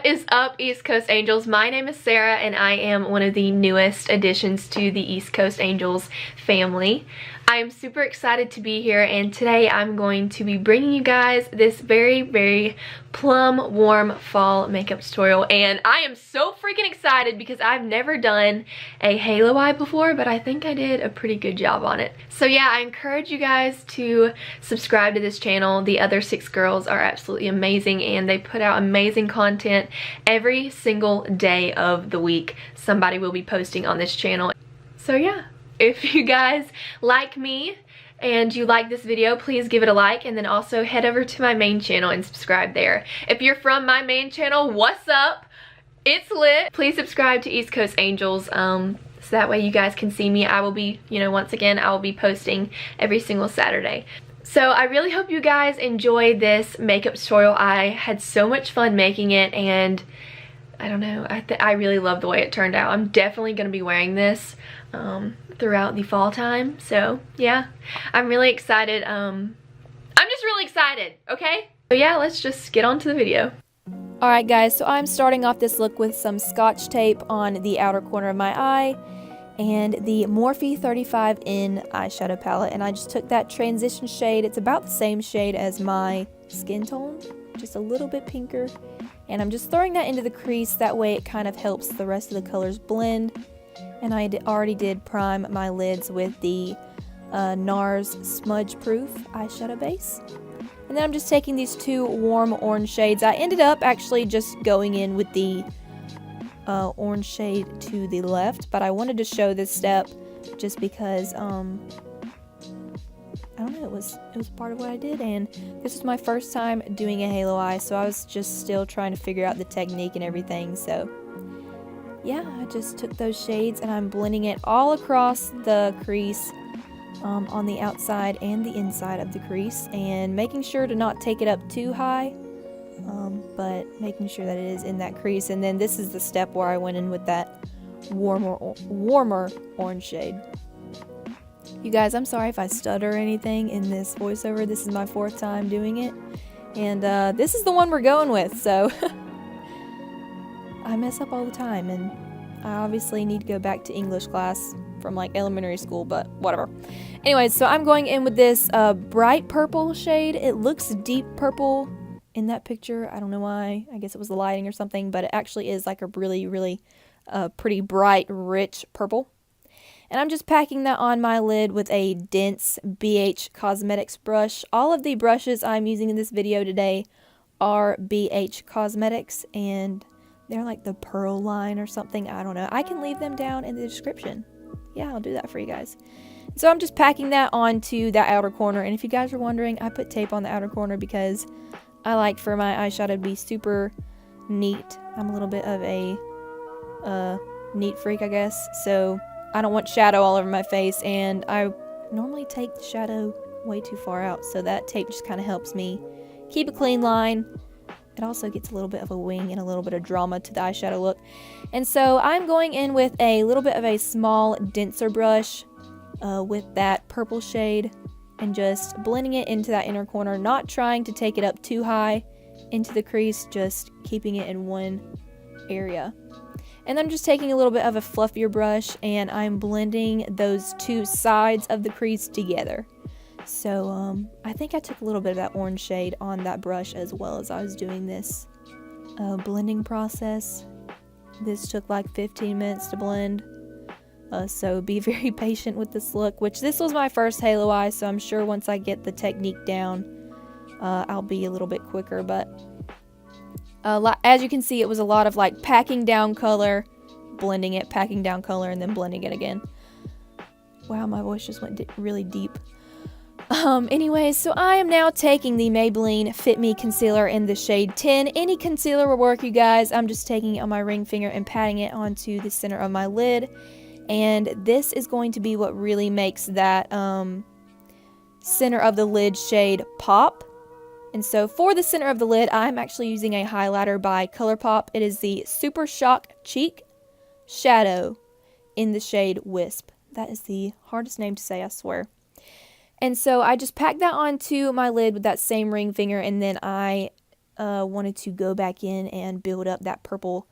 What is up, East Coast Angels? My name is Sarah and I am one of the newest additions to the East Coast Angels family. I am super excited to be here, and today I'm going to be bringing you guys this very plum warm fall makeup tutorial, and I am so freaking excited because I've never done a halo eye before, but I think I did a pretty good job on it. So yeah, I encourage you guys to subscribe to this channel. The other 6 girls are absolutely amazing and they put out amazing content every single day of the week. Somebody will be posting on this channel. So yeah, if you guys like me and you like this video, please give it a like, and then also head over to my main channel and subscribe there. If you're from my main channel, what's up? It's lit. Please subscribe to East Coast Angels so that way you guys can see me. I will be, once again, I will be posting every single Saturday. So I really hope you guys enjoy this makeup tutorial. I had so much fun making it, and I don't know, I really love the way it turned out. I'm definitely going to be wearing this throughout the fall time. So yeah, I'm really excited. I'm just really excited, okay? So yeah, let's just get on to the video. Alright guys, so I'm starting off this look with some scotch tape on the outer corner of my eye and the Morphe 35N eyeshadow palette, and I just took that transition shade. It's about the same shade as my skin tone, just a little bit pinker, and I'm just throwing that into the crease. That way it kind of helps the rest of the colors blend. And I already did prime my lids with the NARS Smudge Proof eyeshadow base. And then I'm just taking these 2 warm orange shades. I ended up actually just going in with the orange shade to the left, but I wanted to show this step just because, I don't know, it was part of what I did, and this was my first time doing a halo eye, so I was just still trying to figure out the technique and everything. So yeah, I just took those shades and I'm blending it all across the crease, on the outside and the inside of the crease, and making sure to not take it up too high, but making sure that it is in that crease. And then this is the step where I went in with that warmer orange shade. You guys, I'm sorry if I stutter or anything in this voiceover. This is my 4th time doing it, and this is the one we're going with, so I mess up all the time, and I obviously need to go back to English class from like elementary school, but whatever. Anyways, so I'm going in with this bright purple shade. It looks deep purple in that picture. I don't know why. I guess it was the lighting or something, but it actually is like a really pretty bright, rich purple. And I'm just packing that on my lid with a dense BH Cosmetics brush. All of the brushes I'm using in this video today are BH Cosmetics, and they're like the Pearl line or something. I don't know. I can leave them down in the description. Yeah, I'll do that for you guys. So I'm just packing that onto that outer corner. And if you guys are wondering, I put tape on the outer corner because I like for my eyeshadow to be super neat. I'm a little bit of a neat freak, I guess. So I don't want shadow all over my face. And I normally take the shadow way too far out. So that tape just kind of helps me keep a clean line. It also gets a little bit of a wing and a little bit of drama to the eyeshadow look. And so I'm going in with a little bit of a small, denser brush with that purple shade and just blending it into that inner corner, not trying to take it up too high into the crease, just keeping it in one area. And I'm just taking a little bit of a fluffier brush and I'm blending those 2 sides of the crease together. So I think I took a little bit of that orange shade on that brush as well as I was doing this blending process. This took like 15 minutes to blend, so be very patient with this look, which this was my first halo eye, so I'm sure once I get the technique down, I'll be a little bit quicker. But as you can see, it was a lot of like packing down color, blending it, packing down color, and then blending it again. Wow, my voice just went really deep. Anyways, so I am now taking the Maybelline Fit Me Concealer in the shade 10. Any concealer will work, you guys. I'm just taking it on my ring finger and patting it onto the center of my lid. And this is going to be what really makes that center of the lid shade pop. And so for the center of the lid, I'm actually using a highlighter by ColourPop. It is the Super Shock Cheek Shadow in the shade Wisp. That is the hardest name to say, I swear. And so I just packed that onto my lid with that same ring finger, and then I wanted to go back in and build up that purple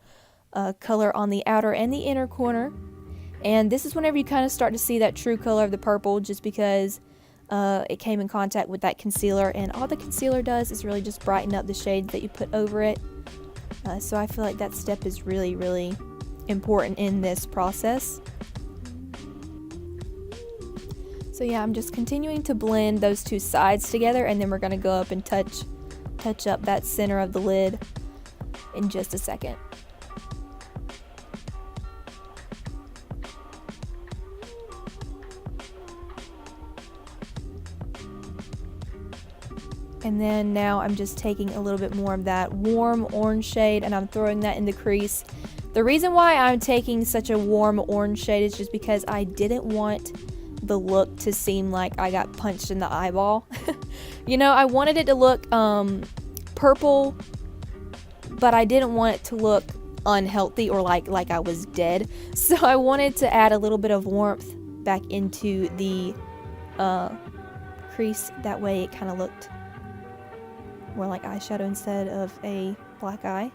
color on the outer and the inner corner. And this is whenever you kind of start to see that true color of the purple, just because it came in contact with that concealer, and all the concealer does is really just brighten up the shades that you put over it. So I feel like that step is really, really important in this process. So yeah, I'm just continuing to blend those two sides together, and then we're going to go up and touch up that center of the lid in just a second. And then now I'm just taking a little bit more of that warm orange shade and I'm throwing that in the crease. The reason why I'm taking such a warm orange shade is just because I didn't want the look to seem like I got punched in the eyeball. You know, I wanted it to look purple, but I didn't want it to look unhealthy or like I was dead. So I wanted to add a little bit of warmth back into the crease. That way it kind of looked more like eyeshadow instead of a black eye.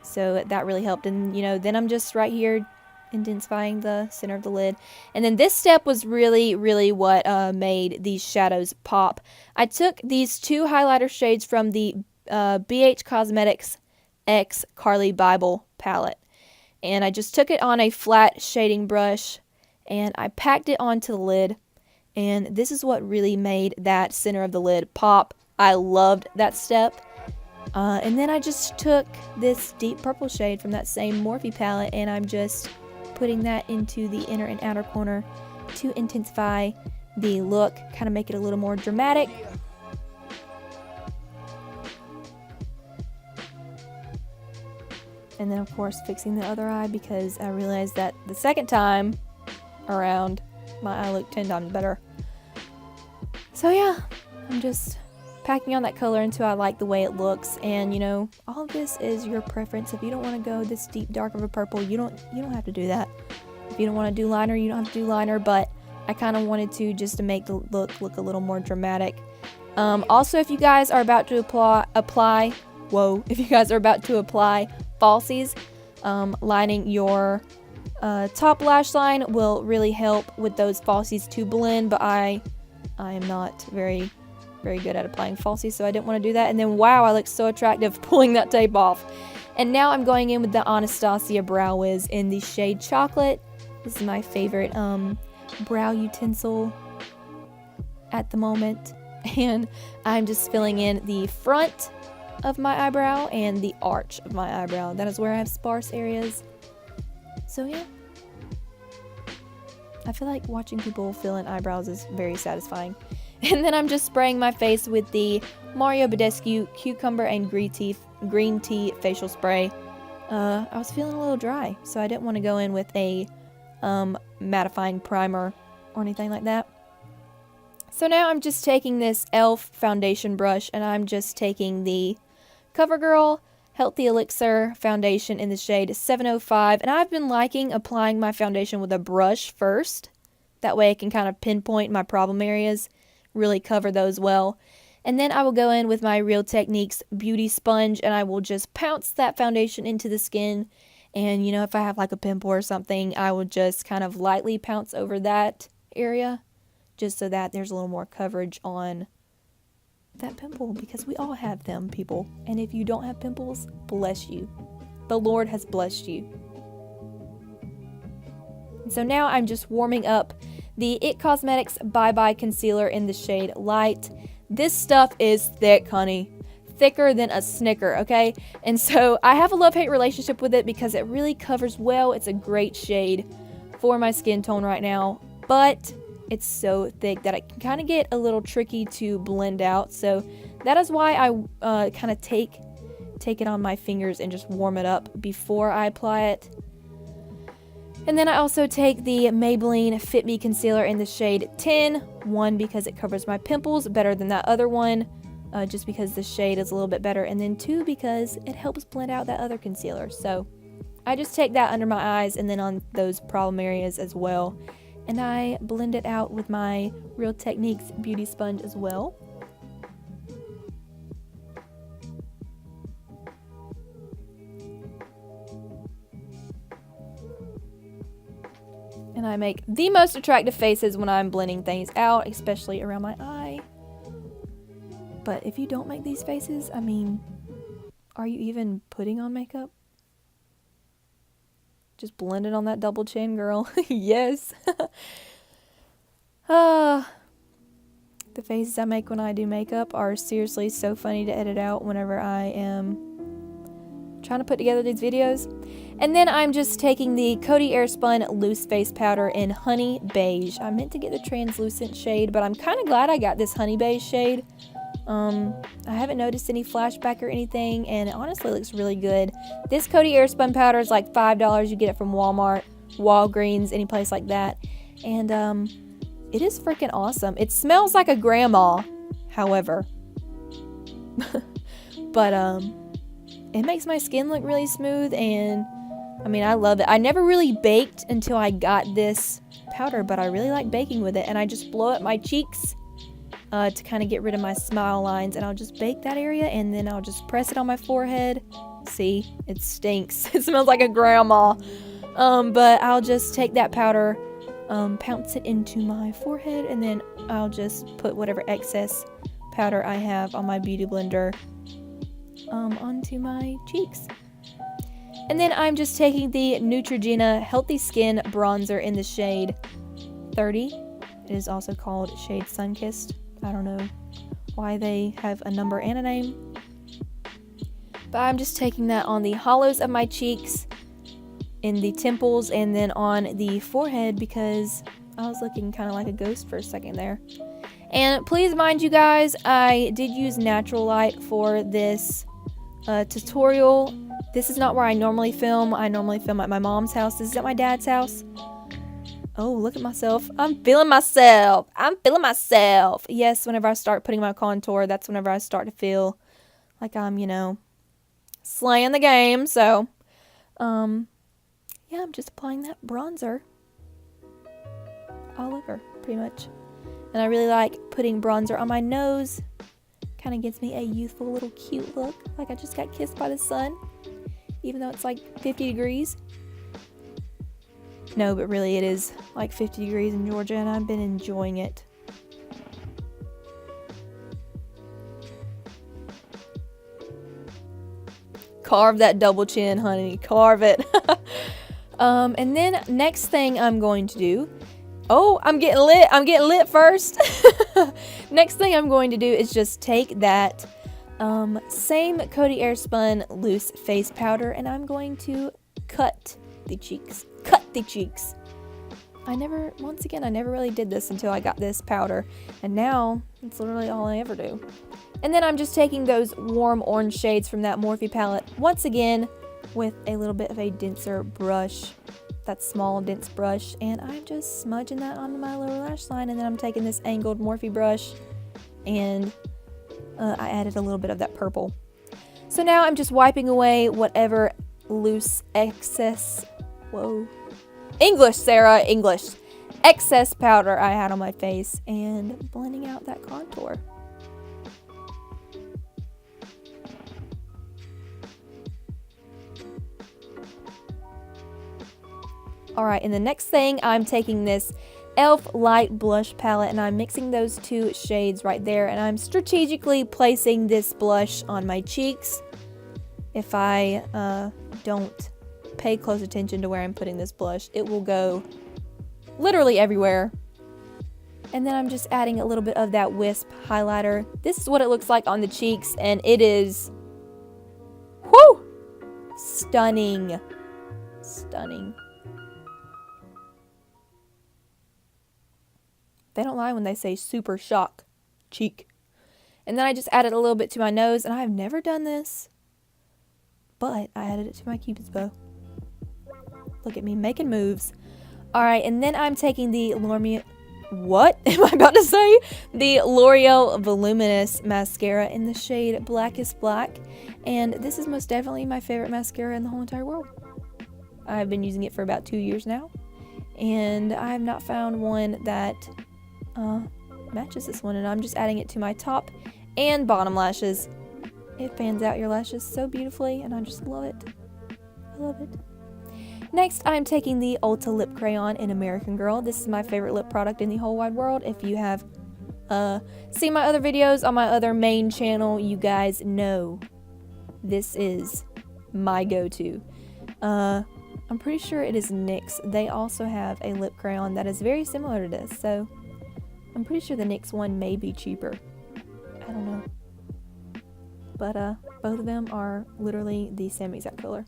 So that really helped. And you know, then I'm just right here intensifying the center of the lid. And then this step was really what made these shadows pop. I took these two highlighter shades from the BH Cosmetics X Carly Bible palette, and I just took it on a flat shading brush and I packed it onto the lid, and this is what really made that center of the lid pop. I loved that step. And then I just took this deep purple shade from that same Morphe palette, and I'm just putting that into the inner and outer corner to intensify the look, kind of make it a little more dramatic. And then of course fixing the other eye, because I realized that the second time around my eye looked 10 times better. So yeah, I'm just packing on that color until I like the way it looks. And you know, all of this is your preference. If you don't want to go this deep dark of a purple, you don't have to do that. If you don't want to do liner, you don't have to do liner, but I kind of wanted to, just to make the look a little more dramatic. Also, if you guys are about to apply falsies, lining your top lash line will really help with those falsies to blend, but I am not very good at applying falsies, so I didn't want to do that. And then wow, I look so attractive pulling that tape off. And now I'm going in with the Anastasia Brow Wiz in the shade Chocolate. This is my favorite brow utensil at the moment, and I'm just filling in the front of my eyebrow and the arch of my eyebrow. That is where I have sparse areas. So yeah, I feel like watching people fill in eyebrows is very satisfying. And then I'm just spraying my face with the Mario Badescu Cucumber and Green Tea Facial Spray. I was feeling a little dry, so I didn't want to go in with a mattifying primer or anything like that. So now I'm just taking this e.l.f. foundation brush, and I'm just taking the CoverGirl Healthy Elixir foundation in the shade 705. And I've been liking applying my foundation with a brush first. That way I can kind of pinpoint my problem areas, really cover those well. And then I will go in with my Real Techniques beauty sponge, and I will just pounce that foundation into the skin. And you know, if I have like a pimple or something, I will just kind of lightly pounce over that area, just so that there's a little more coverage on that pimple, because we all have them, people. And if you don't have pimples, bless you. The Lord has blessed you. And so now I'm just warming up the IT Cosmetics Bye Bye Concealer in the shade Light. This stuff is thick, honey. Thicker than a Snicker, okay? And so I have a love-hate relationship with it because it really covers well. It's a great shade for my skin tone right now, but it's so thick that it can kind of get a little tricky to blend out. So that is why I kind of take it on my fingers and just warm it up before I apply it. And then I also take the Maybelline Fit Me Concealer in the shade 10. One, because it covers my pimples better than that other one, just because the shade is a little bit better. And then two, because it helps blend out that other concealer. So I just take that under my eyes and then on those problem areas as well. And I blend it out with my Real Techniques beauty sponge as well. And I make the most attractive faces when I'm blending things out, especially around my eye. But if you don't make these faces, I mean, are you even putting on makeup? Just blend it on that double chin, girl. Yes. The faces I make when I do makeup are seriously so funny to edit out whenever I am trying to put together these videos. And then I'm just taking the Coty Airspun Loose Face Powder in Honey Beige. I meant to get the translucent shade, but I'm kind of glad I got this Honey Beige shade. I haven't noticed any flashback or anything, and it honestly looks really good. This Coty Airspun powder is like $5. You get it from Walmart, Walgreens, any place like that. And it is freaking awesome. It smells like a grandma, however. But it makes my skin look really smooth, and I mean, I love it. I never really baked until I got this powder, but I really like baking with it. And I just blow up my cheeks to kind of get rid of my smile lines, and I'll just bake that area, and then I'll just press it on my forehead. See, it stinks. It smells like a grandma. But I'll just take that powder, pounce it into my forehead, and then I'll just put whatever excess powder I have on my beauty blender onto my cheeks. And then I'm just taking the Neutrogena Healthy Skin Bronzer in the shade 30. It is also called shade Sunkissed. I don't know why they have a number and a name. But I'm just taking that on the hollows of my cheeks, in the temples, and then on the forehead, because I was looking kind of like a ghost for a second there. And please mind you guys, I did use natural light for this tutorial. This is not where I normally film. I normally film at my mom's house. This is at my dad's house. Oh, look at myself. I'm feeling myself. I'm feeling myself. Yes, whenever I start putting my contour, that's whenever I start to feel like I'm, you know, slaying the game. So, yeah, I'm just applying that bronzer all over, pretty much. And I really like putting bronzer on my nose. Kind of gives me a youthful little cute look, like I just got kissed by the sun, even though it's like 50 degrees. No, but really it is like 50 degrees in Georgia, and I've been enjoying it. Carve that double chin, honey. Carve it. And then next thing I'm going to do... Oh, I'm getting lit. I'm getting lit first. Next thing I'm going to do is just take that same Coty Airspun Loose Face Powder, and I'm going to cut the cheeks. Cut the cheeks. Once again, I never really did this until I got this powder, and now it's literally all I ever do. And then I'm just taking those warm orange shades from that Morphe palette, once again, with a little bit of a denser brush, that small dense brush, and I'm just smudging that onto my lower lash line. And then I'm taking this angled Morphe brush, and I added a little bit of that purple. So now I'm just wiping away whatever loose excess, English, Sarah, English, excess powder I had on my face, and blending out that contour. Alright, and the next thing, I'm taking this e.l.f. Light Blush Palette, and I'm mixing those two shades right there, and I'm strategically placing this blush on my cheeks. If I don't pay close attention to where I'm putting this blush, it will go literally everywhere. And then I'm just adding a little bit of that Wisp highlighter. This is what it looks like on the cheeks, and it is, whoo, stunning. Stunning. They don't lie when they say super shock cheek. And then I just added a little bit to my nose, and I've never done this, but I added it to my Cupid's bow. Look at me making moves. Alright, and then I'm taking the what am I about to say? The L'Oreal Voluminous Mascara in the shade Blackest Black. And this is most definitely my favorite mascara in the whole entire world. I've been using it for about 2 years now, and I have not found one that matches this one, and I'm just adding it to my top and bottom lashes. It fans out your lashes so beautifully, and I just love it. I love it. Next, I'm taking the Ulta Lip Crayon in American Girl. This is my favorite lip product in the whole wide world. If you have seen my other videos on my other main channel, you guys know this is my go-to. I'm pretty sure it is NYX. They also have a lip crayon that is very similar to this, so I'm pretty sure the NYX one may be cheaper. I don't know. But both of them are literally the same exact color.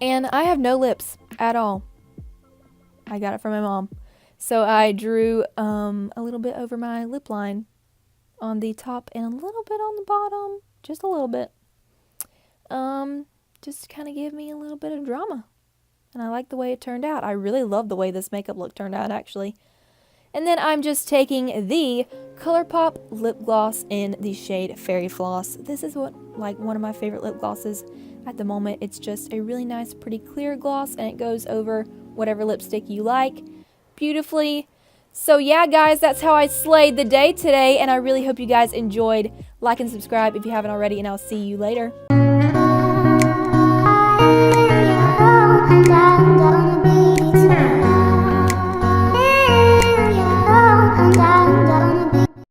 And I have no lips at all. I got it from my mom. So I drew a little bit over my lip line on the top and a little bit on the bottom. Just a little bit. Just kind of give me a little bit of drama. And I like the way it turned out. I really love the way this makeup look turned out, actually. And then I'm just taking the ColourPop lip gloss in the shade Fairy Floss. This is one of my favorite lip glosses at the moment. It's just a really nice, pretty clear gloss, and it goes over whatever lipstick you like beautifully. So yeah, guys, that's how I slayed the day today, and I really hope you guys enjoyed. Like and subscribe if you haven't already, and I'll see you later.